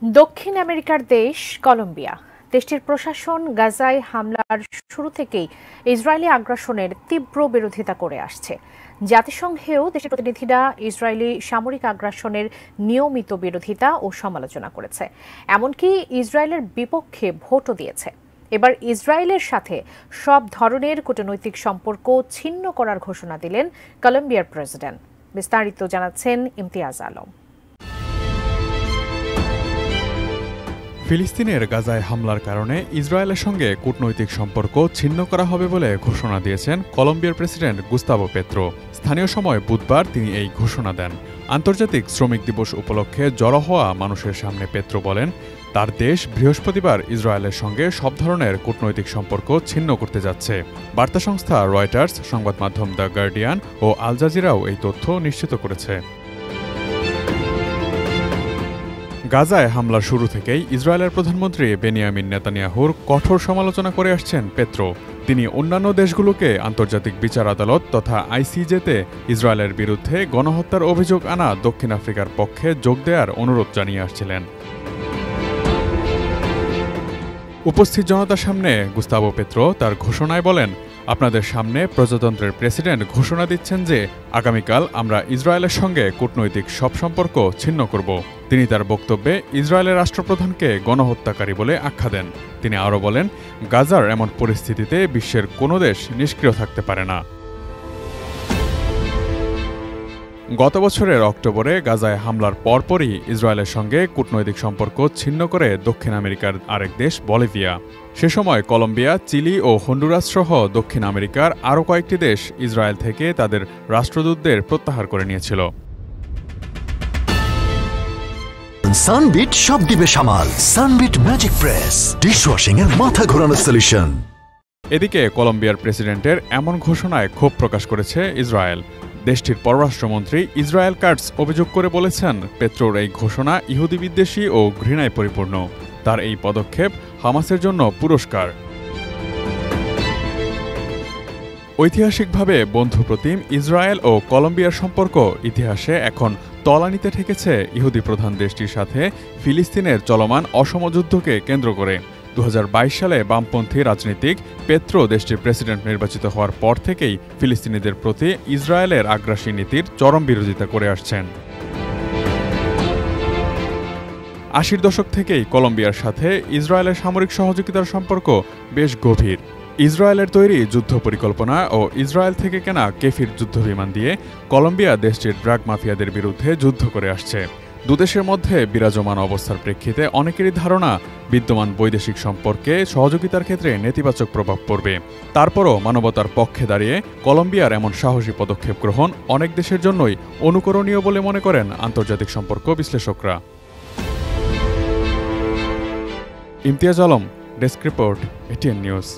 দক্ষিণ আমেরিকার দেশ কলম্বিয়া। দেশটির প্রশাসন গাজায় হামলার শুরু থেকেই ইসরায়েলি আগ্রাসনের তীব্র বিরোধিতা করে আসছে। জাতিসংঘেও দেশের প্রতিনিধিরা ইসরায়েলি সামরিক আগ্রাসনের নিয়মিত বিরোধিতা ও সমালোচনা করেছে, এমনকি ইসরায়েলের বিপক্ষে ভোটও দিয়েছে। এবার ইসরায়েলের সাথে সব ধরনের কূটনৈতিক সম্পর্ক ছিন্ন করার ঘোষণা দিলেন কলম্বিয়ার প্রেসিডেন্ট। বিস্তারিত জানাচ্ছেন ইমতিয়াজ আলম। ফিলিস্তিনের গাজায় হামলার কারণে ইসরায়েলের সঙ্গে কূটনৈতিক সম্পর্ক ছিন্ন করা হবে বলে ঘোষণা দিয়েছেন কলম্বিয়ার প্রেসিডেন্ট গুস্তাভো পেত্রো। স্থানীয় সময় বুধবার তিনি এই ঘোষণা দেন। আন্তর্জাতিক শ্রমিক দিবস উপলক্ষে জড়ো হওয়া মানুষের সামনে পেত্রো বলেন, তার দেশ বৃহস্পতিবার ইসরায়েলের সঙ্গে সব ধরনের কূটনৈতিক সম্পর্ক ছিন্ন করতে যাচ্ছে। বার্তা সংস্থা রয়টার্স, সংবাদ মাধ্যম দ্য গার্ডিয়ান ও আল জাজিরাও এই তথ্য নিশ্চিত করেছে। গাজায় হামলার শুরু থেকেই ইসরায়েলের প্রধানমন্ত্রী বেনিয়ামিন নেতানিয়াহুর কঠোর সমালোচনা করে আসছেন পেত্রো। তিনি অন্যান্য দেশগুলোকে আন্তর্জাতিক বিচার আদালত তথা আইসিজেতে ইসরায়েলের বিরুদ্ধে গণহত্যার অভিযোগ আনা দক্ষিণ আফ্রিকার পক্ষে যোগ দেওয়ার অনুরোধ জানিয়ে আসছিলেন। উপস্থিত জনতার সামনে গুস্তাভো পেত্রো তার ঘোষণায় বলেন, আপনাদের সামনে প্রজাতন্ত্রের প্রেসিডেন্ট ঘোষণা দিচ্ছেন যে আগামীকাল আমরা ইসরায়েলের সঙ্গে কূটনৈতিক সব সম্পর্ক ছিন্ন করব। তিনি তার বক্তব্যে ইসরায়েলের রাষ্ট্রপ্রধানকে গণহত্যাকারী বলে আখ্যা দেন। তিনি আরও বলেন, গাজার এমন পরিস্থিতিতে বিশ্বের কোনো দেশ নিষ্ক্রিয় থাকতে পারে না। গত বছরের অক্টোবরে গাজায় হামলার পরপরই ইসরায়েলের সঙ্গে কূটনৈতিক সম্পর্ক ছিন্ন করে দক্ষিণ আমেরিকার আরেক দেশ বলিভিয়া। সে সময় কলম্বিয়া, চিলি ও হন্ডুরাস সহ দক্ষিণ আমেরিকার আরও কয়েকটি দেশ ইসরায়েল থেকে তাদের রাষ্ট্রদূতদের প্রত্যাহার করে নিয়েছিল। সানবিট সব দিবে সামাল। সানবিট ম্যাজিক প্রেস ডিশওয়াশিং এর মাথা ঘোরানো সলিউশন। এদিকে কলম্বিয়ার প্রেসিডেন্টের এমন ঘোষণায় ক্ষোভ প্রকাশ করেছে ইসরায়েল। দেশটির পররাষ্ট্রমন্ত্রী ইসরায়েল কাটস অভিযোগ করে বলেছেন, পেত্রোর এই ঘোষণা ইহুদি বিদ্বেষী ও ঘৃণায় পরিপূর্ণ। তার এই পদক্ষেপ হামাসের জন্য পুরস্কার। ঐতিহাসিকভাবে বন্ধুপ্রতিম ইসরায়েল ও কলম্বিয়ার সম্পর্ক ইতিহাসে এখন তলানিতে ঠেকেছে ইহুদি প্রধান দেশটির সাথে ফিলিস্তিনের চলমান অসম যুদ্ধকে কেন্দ্র করে। 2022 সালে বামপন্থী রাজনীতিক পেত্রো দেশটির প্রেসিডেন্ট নির্বাচিত হওয়ার পর থেকেই ফিলিস্তিনিদের প্রতি ইসরায়েলের আগ্রাসী নীতির চরম বিরোধিতা করে আসছেন। 80-র দশক থেকেই কলম্বিয়ার সাথে ইসরায়েলের সামরিক সহযোগিতার সম্পর্ক বেশ গভীর। ইসরায়েলের তৈরি যুদ্ধ পরিকল্পনা ও ইসরায়েল থেকে কেনা কেফির যুদ্ধবিমান দিয়ে কলম্বিয়া দেশটির ড্রাগ মাফিয়াদের বিরুদ্ধে যুদ্ধ করে আসছে। দুদেশের মধ্যে বিরাজমান অবস্থার প্রেক্ষিতে অনেকেরই ধারণা বিদ্যমান বৈদেশিক সম্পর্কে সহযোগিতার ক্ষেত্রে নেতিবাচক প্রভাব পড়বে। তারপরও মানবতার পক্ষে দাঁড়িয়ে কলম্বিয়ার এমন সাহসী পদক্ষেপ গ্রহণ অনেক দেশের জন্যই অনুকরণীয় বলে মনে করেন আন্তর্জাতিক সম্পর্ক বিশ্লেষকরা। Imtiaz Alam, desk report, ATN news.